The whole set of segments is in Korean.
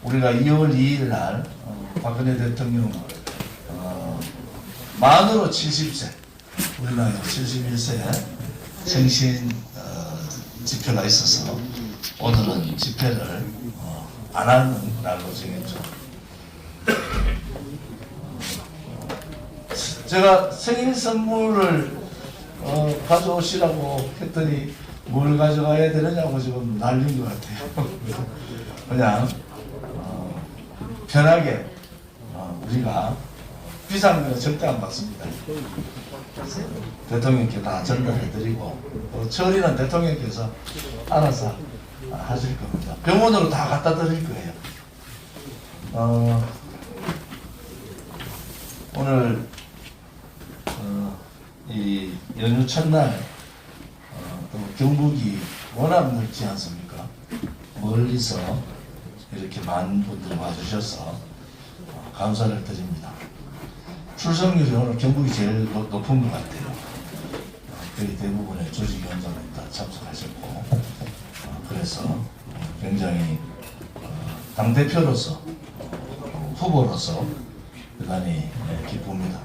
우리가 2월 2일 날 박근혜 대통령 만으로 70세, 우리나라 71세 생신 집회가 있어서 오늘은 집회를 안 하는 날로 정했죠. 제가 생일 선물을 가져오시라고 했더니 뭘 가져가야 되느냐고 지금 난린 것 같아요. 그냥 편하게 우리가 비상금은 절대 안 받습니다. 대통령께 다 전달해드리고 처리는 대통령께서 알아서 하실 겁니다. 병원으로 다 갖다 드릴 거예요. 오늘 이 연휴 첫날 또 경북이 워낙 넓지 않습니까? 멀리서 이렇게 많은 분들이 와주셔서 감사를 드립니다. 출석률이 오늘 경북이 제일 높은 것 같아요. 거의 대부분의 조직위원장들이 다 참석하셨고 그래서 굉장히 당대표로서 후보로서 대단히 기쁩니다.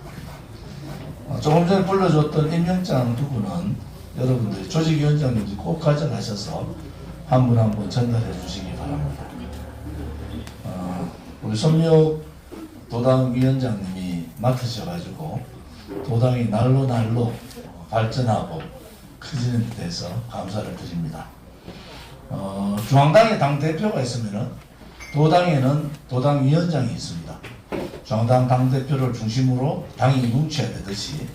조금 전에 불러줬던 임명장 두 분은 여러분들이 조직위원장님들이 꼭 가져가셔서 한 분 한 분 전달해 주시기 바랍니다. 우리 손미옥 도당위원장님이 맡으셔가지고 도당이 날로 발전하고 커지는 데 대해서 감사를 드립니다. 중앙당에 당대표가 있으면은 도당에는 도당위원장이 있습니다. 중앙당 당대표를 중심으로 당이 뭉쳐야 되듯이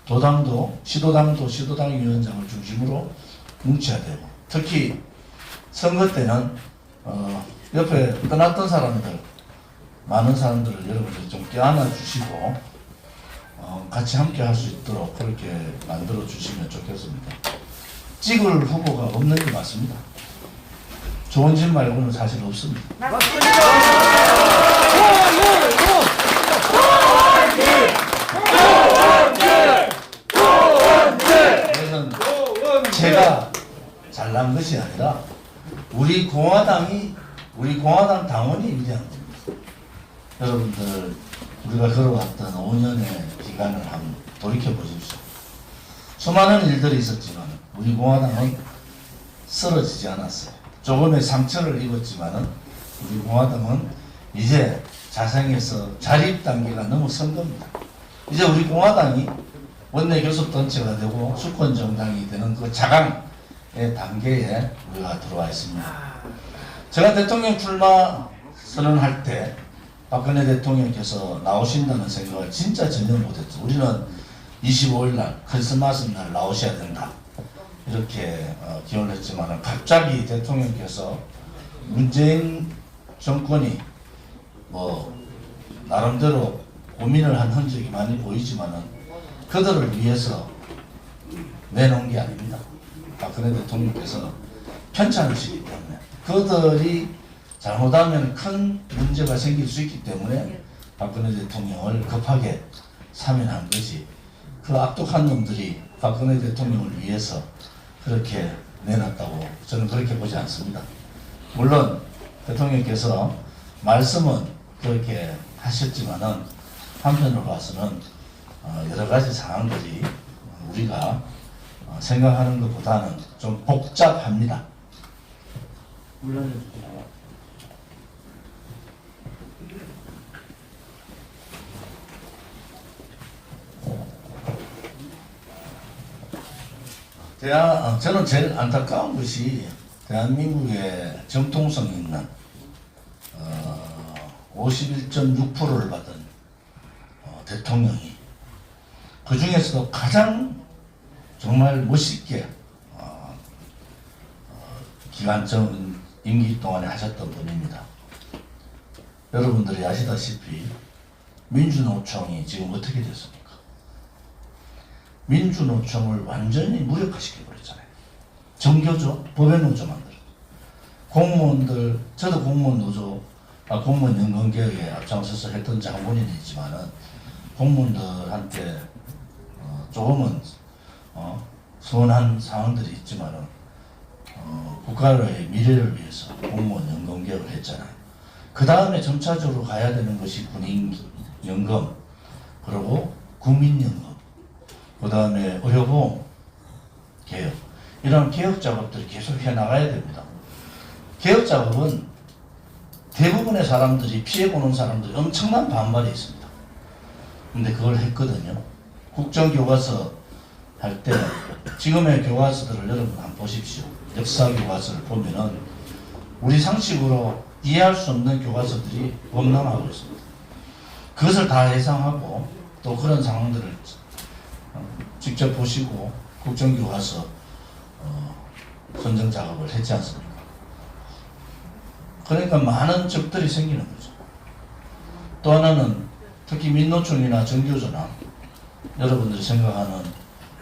도당도 시도당도 시도당위원장을 중심으로 뭉쳐야 되고, 특히 선거 때는 옆에 떠났던 사람들, 많은 사람들을 여러분들이 좀 껴안아 주시고 같이 함께 할 수 있도록 그렇게 만들어 주시면 좋겠습니다. 찍을 후보가 없는 게 맞습니다. 좋은 짓 말고는 사실 없습니다. 그래서 제가 잘난 것이 아니라 우리 공화당 당원이 위대한 겁니다. 여러분들 우리가 걸어왔던 5년의 기간을 한번 돌이켜 보십시오. 수많은 일들이 있었지만 우리 공화당은 쓰러지지 않았어요. 조금의 상처를 입었지만은 우리 공화당은 이제 자생해서 자립 단계가 넘어선 겁니다. 이제 우리 공화당이 원내 교섭단체가 되고 수권 정당이 되는 그 자강의 단계에 우리가 들어와 있습니다. 제가 대통령 출마 선언할 때 박근혜 대통령께서 나오신다는 생각을 진짜 전혀 못했죠. 우리는 25일 날 크리스마스 날 나오셔야 된다 이렇게 기원을 했지만 갑자기 대통령께서 문재인 정권이 뭐 나름대로 고민을 한 흔적이 많이 보이지만은 그들을 위해서 내놓은 게 아닙니다. 박근혜 대통령께서 편찮으시기 때문에 그들이 잘못하면 큰 문제가 생길 수 있기 때문에 박근혜 대통령을 급하게 사면한 것이, 그 악독한 놈들이 박근혜 대통령을 위해서 그렇게 내놨다고 저는 그렇게 보지 않습니다. 물론 대통령께서 말씀은 그렇게 하셨지만은 한편으로 봐서는 여러 가지 상황들이 우리가 생각하는 것보다는 좀 복잡합니다. 물론 저는 제일 안타까운 것이 대한민국의 정통성 있는 51.6%를 받은 대통령이 그 중에서도 가장 정말 멋있게 기간적 임기 동안에 하셨던 분입니다. 여러분들이 아시다시피 민주노총이 지금 어떻게 됐습니까? 민주노총을 완전히 무력화시켜버렸잖아요. 정교조, 법외노조 만들어. 공무원들, 저도 공무원 노조, 공무원 연금개혁에 앞장서서 했던 장본인이 있지만은 공무원들한테 조금은 서운한 상황들이 있지만은 국가의 미래를 위해서 공무원 연금개혁을 했잖아요. 그 다음에 점차적으로 가야 되는 것이 군인연금, 그리고 국민연금, 그 다음에 의료보험 개혁, 이런 개혁 작업들이 계속 해나가야 됩니다. 개혁 작업은 대부분의 사람들이, 피해보는 사람들이 엄청난 반발이 있습니다. 근데 그걸 했거든요. 국정교과서 할 때 지금의 교과서들을 여러분 한번 보십시오. 역사 교과서를 보면은 우리 상식으로 이해할 수 없는 교과서들이 범람하고 있습니다. 그것을 다 예상하고 또 그런 상황들을 직접 보시고 국정교과서 선정 작업을 했지 않습니까? 그러니까 많은 적들이 생기는 거죠. 또 하나는 특히 민노총이나 정교조나 여러분들이 생각하는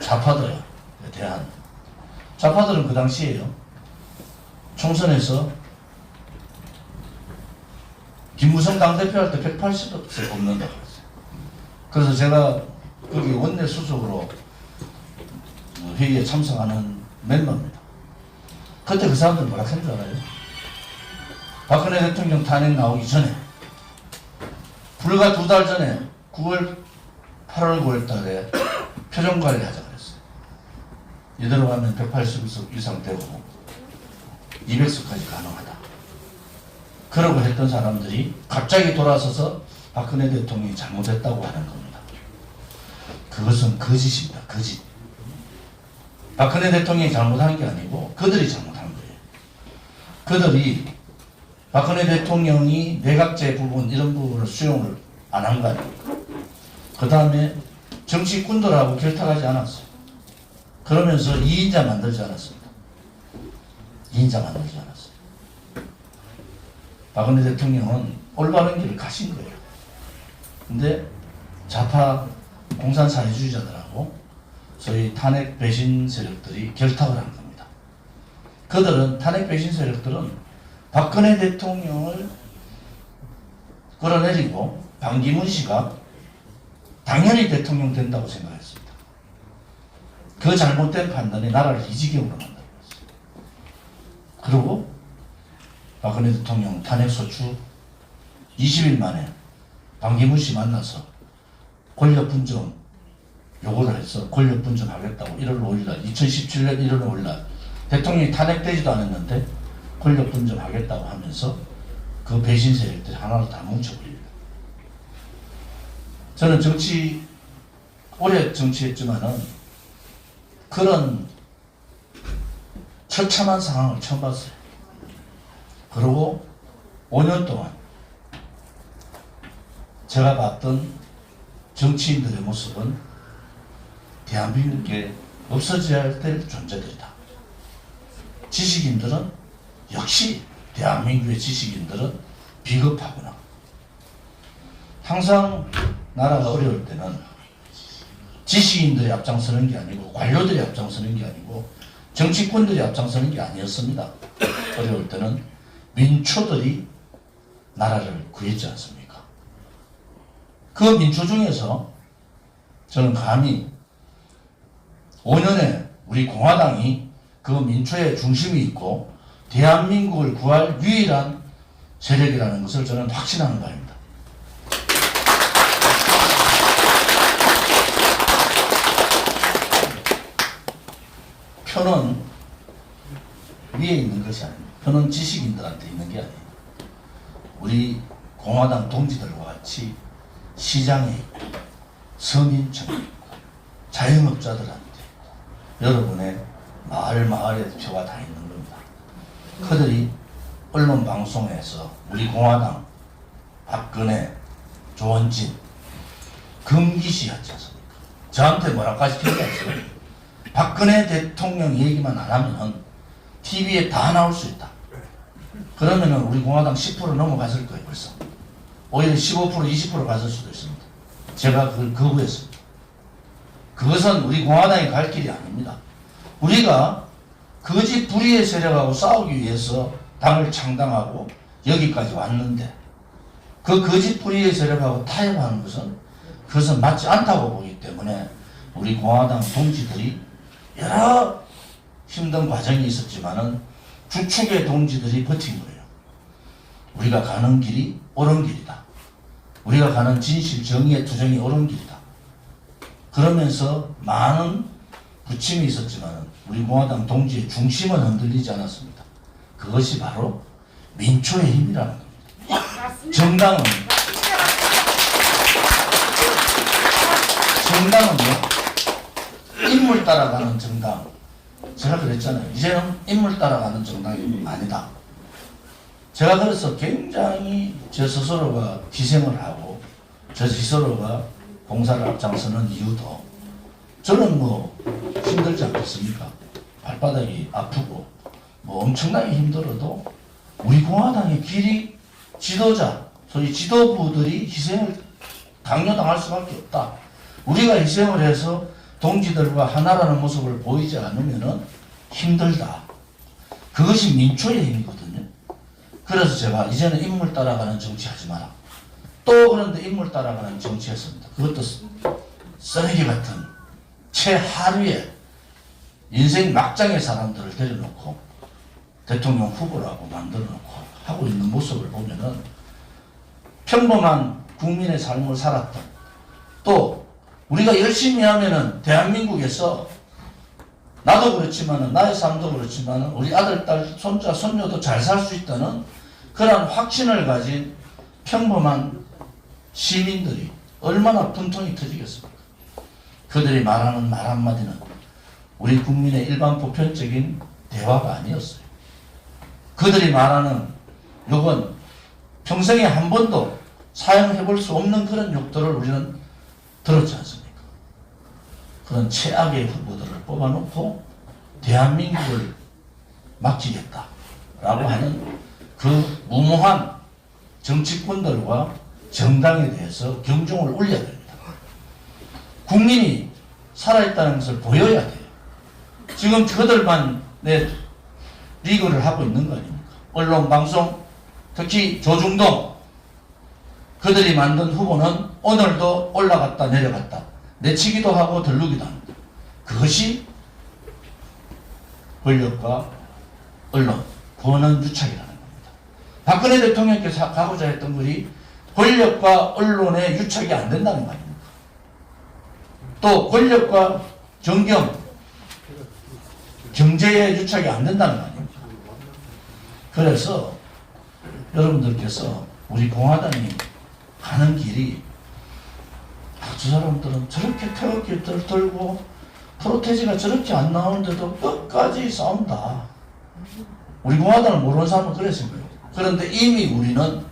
좌파들에 대한, 좌파들은 그 당시에요, 총선에서 김무성 당대표 할 때 180석 없는다고 했어요. 그래서 제가 거기 원내 수석으로 회의에 참석하는 멤버입니다. 그때 그 사람들 뭐라 했는 줄 알아요? 박근혜 대통령 탄핵 나오기 전에, 불과 2달 전에 8월 9월 달에 표정관리 하자 그랬어요. 이대로 가면 180석 이상 되고 200석까지 가능하다. 그러고 했던 사람들이 갑자기 돌아서서 박근혜 대통령이 잘못했다고 하는 겁니다. 그것은 거짓입니다. 거짓. 박근혜 대통령이 잘못한 게 아니고 그들이 잘못한 거예요. 그들이 박근혜 대통령이 내각제 부분, 이런 부분을 수용을 안 한 거 아닙니까? 그 다음에 정치꾼들하고 결탁하지 않았어요. 그러면서 2인자 만들지 않았습니다. 2인자 만들지 않았어요. 박근혜 대통령은 올바른 길을 가신 거예요. 근데 좌파 공산 사회주의자들하고 소위 탄핵 배신 세력들이 결탁을 한 겁니다. 그들은, 탄핵 배신 세력들은 박근혜 대통령을 끌어내리고 반기문 씨가 당연히 대통령 된다고 생각했습니다. 그 잘못된 판단이 나라를 이 지경으로 만들었어요. 그리고 박근혜 대통령 탄핵소추 20일 만에 반기문 씨 만나서 권력분점 요구를 해서 권력분점 하겠다고 1월 5일날, 2017년 1월 5일날 대통령이 탄핵되지도 않았는데 권력분점 하겠다고 하면서 그 배신 세력들이 하나로 다 뭉쳐버립니다. 저는 오래 정치했지만은 그런 처참한 상황을 처음 봤어요. 그리고 5년 동안 제가 봤던 정치인들의 모습은 대한민국에 없어져야 될 존재들이다. 지식인들은 역시 대한민국의 지식인들은 비겁하구나. 항상 나라가 어려울 때는 지식인들이 앞장서는 게 아니고, 관료들이 앞장서는 게 아니고, 정치꾼들이 앞장서는 게 아니었습니다. 어려울 때는 민초들이 나라를 구했지 않습니까? 그 민초 중에서 저는 감히 5년에 우리 공화당이 그 민초의 중심이 있고 대한민국을 구할 유일한 세력이라는 것을 저는 확신하는 바입니다. 표는 위에 있는 것이 아닙니다. 표는 지식인들한테 있는 게 아니에요. 우리 공화당 동지들과 같이 시장에 있고 서민층에 있고 자영업자들한테 있고 여러분의 마을에 표가 다 있는 겁니다. 그들이 언론 방송에서 우리 공화당, 박근혜, 조원진 금기시였지 않습니까? 저한테 뭐라까지 표현했어요. 박근혜 대통령 얘기만 안 하면은 TV에 다 나올 수 있다. 그러면은 우리 공화당 10% 넘어갔을 거예요, 벌써. 오히려 15%, 20% 갔을 수도 있습니다. 제가 그걸 거부했습니다. 그것은 우리 공화당이 갈 길이 아닙니다. 우리가 거짓 불의의 세력하고 싸우기 위해서 당을 창당하고 여기까지 왔는데 그 거짓 불의의 세력하고 타협하는 것은 그것은 맞지 않다고 보기 때문에 우리 공화당 동지들이 여러 힘든 과정이 있었지만은 주축의 동지들이 버틴 거예요. 우리가 가는 길이 옳은 길이다. 우리가 가는 진실, 정의의 투쟁이 옳은 길이다. 그러면서 많은 부침이 있었지만 우리 공화당 동지의 중심은 흔들리지 않았습니다. 그것이 바로 민초의 힘이라는 겁니다. 정당은요, 인물 따라가는 정당. 제가 그랬잖아요. 이제는 인물 따라가는 정당이 아니다. 제가 그래서 굉장히 제 스스로가 희생을 하고 제 스스로가 봉사를 앞장서는 이유도, 저는 뭐 힘들지 않겠습니까? 발바닥이 아프고 뭐 엄청나게 힘들어도 우리 공화당의 길이 지도자, 소위 지도부들이 희생을 강요당할 수밖에 없다. 우리가 희생을 해서 동지들과 하나라는 모습을 보이지 않으면 힘들다. 그것이 민초의 힘이거든요. 그래서 제가 이제는 인물 따라가는 정치하지 마라. 또 그런데 인물 따라가는 정치했습니다. 그것도 쓰레기 같은 최하류의 인생 막장의 사람들을 데려놓고 대통령 후보라고 만들어놓고 하고 있는 모습을 보면은 평범한 국민의 삶을 살았던, 또 우리가 열심히 하면은 대한민국에서 나도 그렇지만은 나의 삶도 그렇지만은 우리 아들, 딸, 손자, 손녀도 잘 살 수 있다는 그런 확신을 가진 평범한 시민들이 얼마나 분통이 터지겠습니까? 그들이 말하는 말 한마디는 우리 국민의 일반 보편적인 대화가 아니었어요. 그들이 말하는 욕은 평생에 한 번도 사용해 볼 수 없는 그런 욕들을 우리는 들었지 않습니까? 그런 최악의 후보들을 뽑아놓고 대한민국을 맡기겠다라고 하는 그 무모한 정치꾼들과 정당에 대해서 경종을 울려야 됩니다. 국민이 살아있다는 것을 보여야 돼요. 지금 그들만 내 리그를 하고 있는 거 아닙니까? 언론, 방송, 특히 조중동, 그들이 만든 후보는 오늘도 올라갔다 내려갔다 내치기도 하고 들르기도 합니다. 그것이 권력과 언론, 권한 유착이라는 겁니다. 박근혜 대통령께서 가고자 했던 것이 권력과 언론의 유착이 안 된다는 거 아닙니까? 또 권력과 정경, 경제의 유착이 안 된다는 거 아닙니까? 그래서 여러분들께서 우리 공화당이 가는 길이, 저 사람들은 저렇게 태극기를 들고 프로테지가 저렇게 안 나오는데도 끝까지 싸운다. 우리 공화당을 모르는 사람은 그랬을 거예요. 그런데 이미 우리는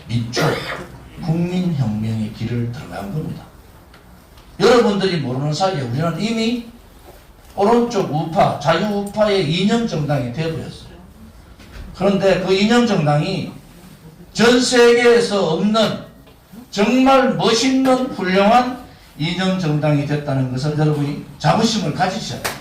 민초, 국민혁명의 길을 들어간 겁니다. 여러분들이 모르는 사이에 우리는 이미 오른쪽 우파, 자유우파의 이념 정당이 되어버렸어요. 그런데 그 이념 정당이 전 세계에서 없는 정말 멋있는 훌륭한 이념 정당이 됐다는 것을 여러분이 자부심을 가지셔야 돼요.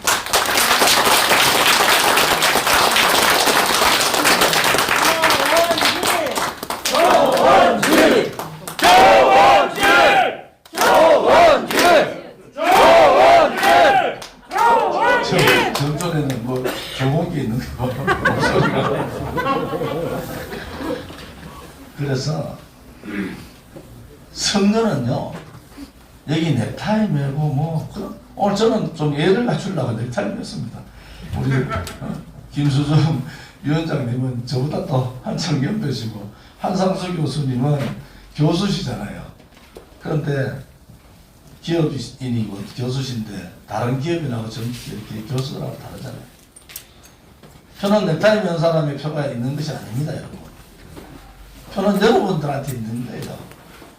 전전에는 뭐 좋은 게 있는 거 목소리가. 그래서 선거는요, 여기 넥타이 메고 뭐 오늘 저는 좀 예를 갖추려고 넥타이 맸습니다. 우리 김수정 위원장님은 저보다 더 한참 연배시고 한상수 교수님은 교수시잖아요. 그런데 기업인이고 교수신데 다른 기업인하고 좀 이렇게 교수들하고 다르잖아요. 표는 넥타이 맨 사람의 표가 있는 것이 아닙니다, 여러분. 표는 여러분들한테 있는 거예요.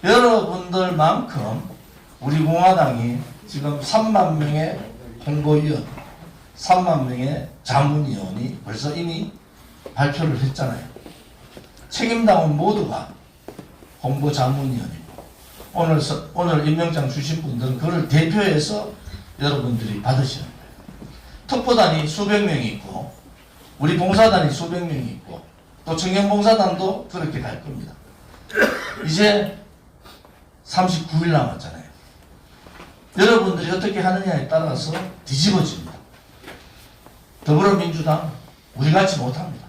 여러분들만큼 우리 공화당이 지금 3만 명의 홍보위원, 3만 명의 자문위원이 벌써 이미 발표를 했잖아요. 책임당은 모두가 홍보 자문위원이고, 오늘 임명장 주신 분들은 그걸 대표해서 여러분들이 받으시는 거예요. 특보단이 수백 명이 있고, 우리 봉사단이 수백 명이 있고, 또 청년봉사단도 그렇게 갈 겁니다. 이제 39일 남았잖아요. 여러분들이 어떻게 하느냐에 따라서 뒤집어집니다. 더불어민주당 우리같이 못합니다.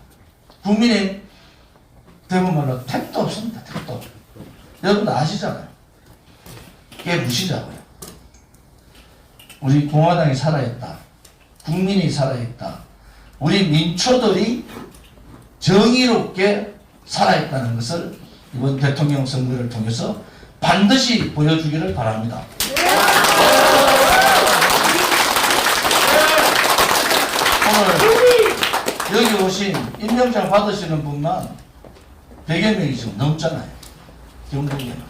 국민의 대부분 말로 택도 없습니다. 택도. 여러분도 아시잖아요. 깨부시자고요. 우리 공화당이 살아있다. 국민이 살아있다. 우리 민초들이 정의롭게 살아있다는 것을 이번 대통령 선거를 통해서 반드시 보여주기를 바랍니다. 오늘 여기 오신 임명장 받으시는 분만 100여 명이 지금 넘잖아요. 경북에는.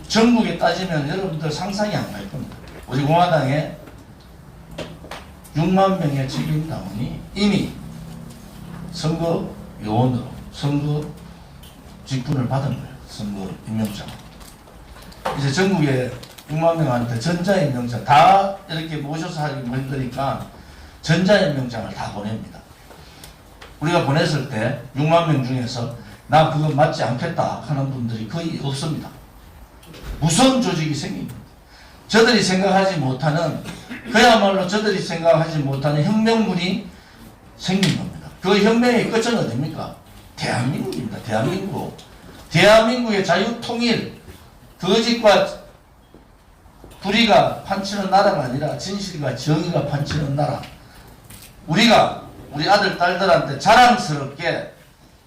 전국에 따지면 여러분들 상상이 안 갈 겁니다. 우리 공화당에 6만 명의 직임당원이 이미 선거 요원으로 선거 직분을 받은 거예요. 선거 임명장. 이제 전국에 6만 명한테 전자임명장 다 이렇게 모셔서 하기 힘드니까 전자임명장을 다 보냅니다. 우리가 보냈을 때 6만 명 중에서 나 그거 맞지 않겠다 하는 분들이 거의 없습니다. 무서운 조직이 생깁니다. 저들이 생각하지 못하는, 그야말로 저들이 생각하지 못하는 혁명군이 생긴 겁니다. 그 혁명의 끝은 어디입니까? 대한민국입니다. 대한민국. 대한민국의 자유통일, 거짓과 불의가 판치는 나라가 아니라 진실과 정의가 판치는 나라. 우리가 우리 아들, 딸들한테 자랑스럽게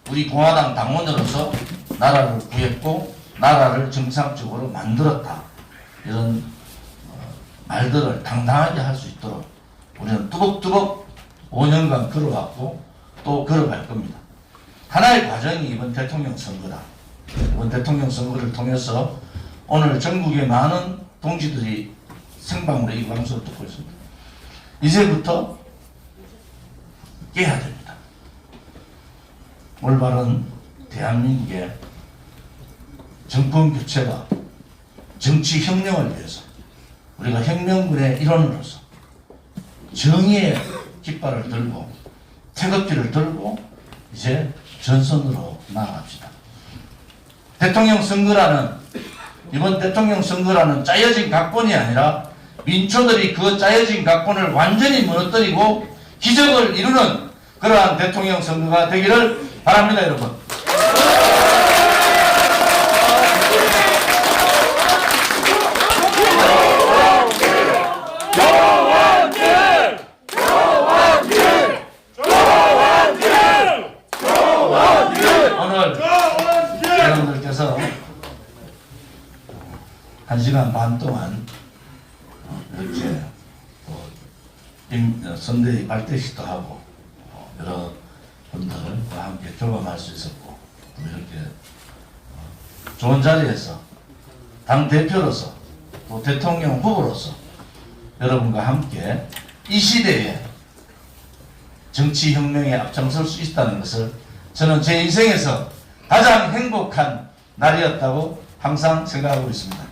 우리 공화당 당원으로서 나라를 구했고 나라를 정상적으로 만들었다. 이런 말들을 당당하게 할 수 있도록 우리는 뚜벅뚜벅 5년간 걸어왔고 또 걸어갈 겁니다. 하나의 과정이 이번 대통령 선거다. 이번 대통령 선거를 통해서 오늘 전국의 많은 동지들이 생방으로 이 방송을 듣고 있습니다. 이제부터 깨야 됩니다. 올바른 대한민국의 정권 교체와 정치 혁명을 위해서 우리가 혁명군의 일원으로서 정의의 깃발을 들고 태극기를 들고 이제 전선으로 나아갑시다. 대통령 선거라는, 이번 대통령 선거라는 짜여진 각본이 아니라 민초들이 그 짜여진 각본을 완전히 무너뜨리고 기적을 이루는 그러한 대통령 선거가 되기를 바랍니다, 여러분. 오늘 여러분들께서 1시간 반 동안 이렇게 선대위 발대식도 하고 여러 분들과 함께 교감할 수 있었고 또 이렇게 좋은 자리에서 당 대표로서 또 대통령 후보로서 여러분과 함께 이 시대에 정치 혁명에 앞장설 수 있다는 것을 저는 제 인생에서 가장 행복한 날이었다고 항상 생각하고 있습니다.